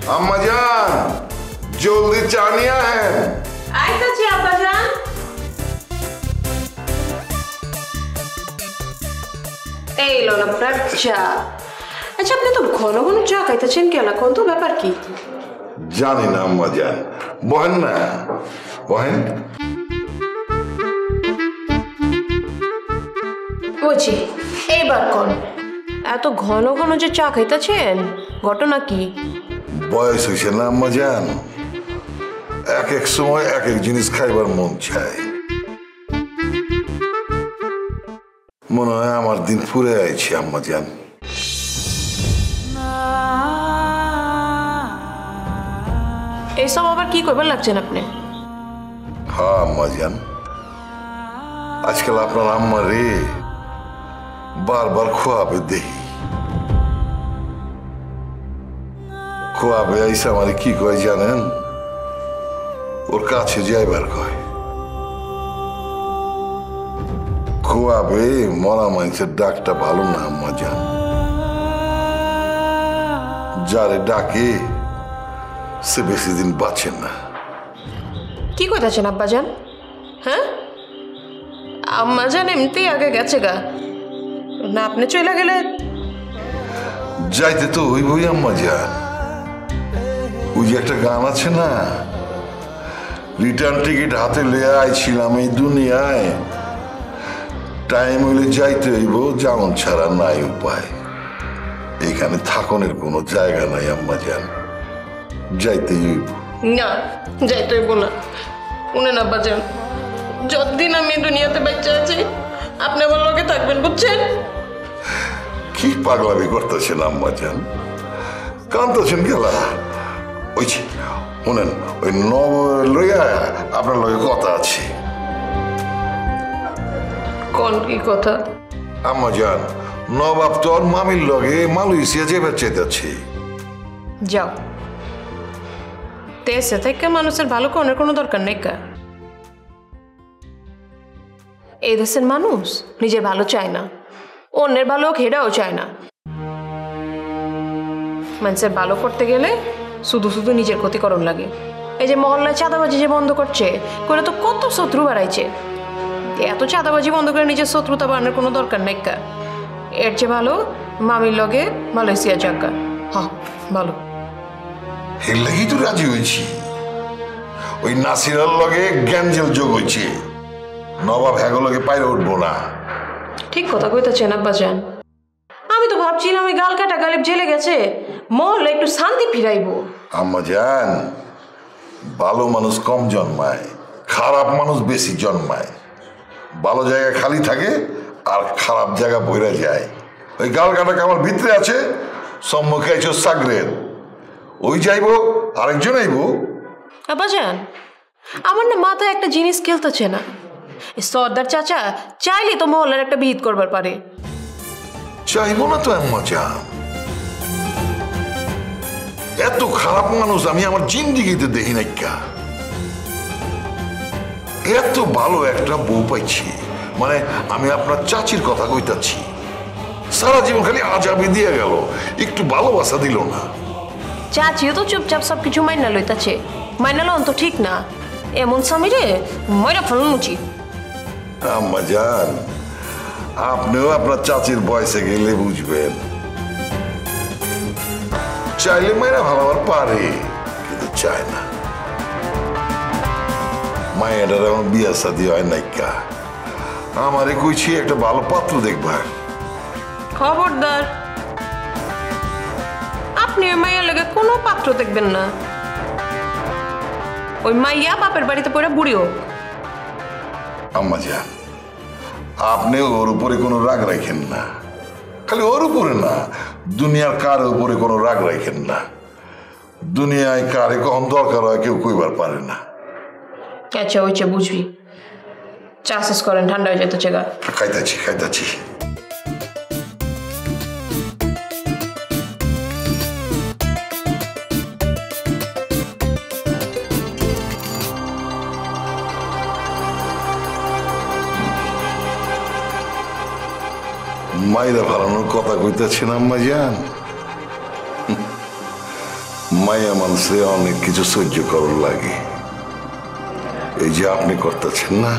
अम्मा जान जल्दी चा निया है আইতাছি আব্বাজান। এই লো না আপনার চা। আচ্ছা আপনি তো ঘন ঘন চা খাইতেছেন কেন? কোন তো ব্যাপার কি? जानी ना अम्मा जान बहन ना बहन বুঝি এইবার কোন এত ঘন ঘন যে চা খাইতেছেন ঘটনা কি? বয়স হয়েছে না আম্মা জান এক এক সময় এক এক জিনিস খাইবার মন চায় মনে হয় আমার দিন ফুরে আইছে আম্মা জান এইসব আবার কি করবার লাগছেন আপনি? হ্যাঁ আম্মা জান আজকাল আপনার আম্মা রে বারবার খোয়াবে দেখি খোয়াবে আইসা আমারে কি কয় জানেন ওর কাছে যাইবার কয় খোয়াবে মরা মানুষের ডাকটা ভালো না আম্মা জান যারে ডাকে সে বেশি দিন বাঁচে না কি কইতাছেন আব্বাজান? হ্যাঁ আম্মাজান এমনিতেই আগে গেছে গা না আপনি চলে গেলে যাইতে তো হইবই আম্মা জান ওই যে একটা গান আছে না রিটার্ন টিকিট হাতে লিয়ে আইছিলাম এই দুনিয়ায় টাইম হইলে যাইতে হইব যেমন ছাড়া নাই উপায় এখানে থাকনের কোনো জায়গা নাই আম্মা জান যাইতে হইব না যাইতে হইব না উনেন আব্বাজান যতদিন আমি দুনিয়াতে বাচ্চা আছি আপনি আমার লগে থাকবেন বুঝছেন? কি পাগলামি করতেছেন আম্মা জান কান্দতেছেন গেলা ওই যে শুনেন ওই নব লইয়া আপনার লগে কথা আছে কোন কি কথা? আম্মা জান নবাব তোর মামির লগে মালয়েশিয়া যাইবার চাইতেছে যাও দেশে থেকে মানুষের ভালো করার কোনো দরকার নেই কা এই দেশের মানুষ নিজের ভালো চায় না অন্যের ভালো খেড়াও চায় না মানুষের ভালো করতে গেলে শুধু শুধু নিজের ক্ষতিকরণ লাগে এই যে মহল্লায় চাঁদাবাজি যে বন্ধ করছে করে তো কত শত্রু বাড়াইছে এত চাঁদাবাজি বন্ধ করে নিজের শত্রুতা বাড়ানোর কোনো দরকার নেই কা এর চেয়ে ভালো মামির লগে মালয়েশিয়া যাকা হ্যাঁ ভালো এর লাগেই তো রাজি হয়েছি ওই নাসিরার লগে গ্যাঞ্জেল যোগ হয়েছে নবাব হ্যাগো লগে পাইরে উঠবো না ঠিক কথা কইতাছেন আব্বাজান আমি তো ভাবছিলাম ওই গাল কাটা গালিব জেলে গেছে মহল্লা একটু শান্তি ফিরাইবো আম্মা জান ভালো মানুষ কম জন্মায় খারাপ মানুষ বেশি জন্মায় ভালো জায়গা খালি থাকে আর খারাপ জায়গা বইরা যায় ওই গাল কাটা কামার ভিতরে আছে সম্মুখে আইছো সাগরের ওই যাইবো আরেকজন আইবো আব্বাজান আমার না মাথায় একটা জিনিস খেলতেছে না সর্দার চাচা চাইলে তো মহল্লার একটা বিহিত করবার পারে চাইবো না তো আম্মা জান এত খারাপ মানুষ আমি আমার জিন্দিগিতে দেখি নাই কা এত ভালো একটা বউ পাইছি মানে আমি আপনার চাচির কথা কইতাছি সারা জীবন খালি আজাবি দিয়ে গেল একটু ভালোবাসা দিল না চাচিও তো চুপচাপ সবকিছু মাইনা লইতাছে মাইনা লন তো ঠিক না এমন স্বামী রে ময়রা ফলন উচিত আম্মা জান আপনিও আপনার চাচির বয়সে গেলে বুঝবেন চাইলে মায়েরা ভালোবার পারে কিন্তু চায় না মায়েরার এখন বিয়া শাদী হয় নাইকা আমারে কইছি একটা ভালো পাত্র দেখবা খবরদার আপনি ওই মাইয়ার লেগে কোনো পাত্র দেখবেন না ওই মাইয়া বাপের বাড়িতে পড়ে বুড়িও আম্মা জান আপনি ওর উপরে কোনো রাগ রাখেন না খালি ওর উপরে না দুনিয়ার কার উপরে কোনো রাগ রাখেন না দুনিয়ায় কারে কখন দরকার হয় কেউ কইবার পারে না আচ্ছা ওইটা বুঝবি চা শেষ করেন ঠান্ডা হয়ে যেতে চেগা খাইতাছি খাইতাছি মাইরা ভাড়ানোর কথা কইতেছেন আম্মা জান মায়া মানুষে অনেক কিছু সহ্য করার লাগে। এই যে আপনি করতেছেন না,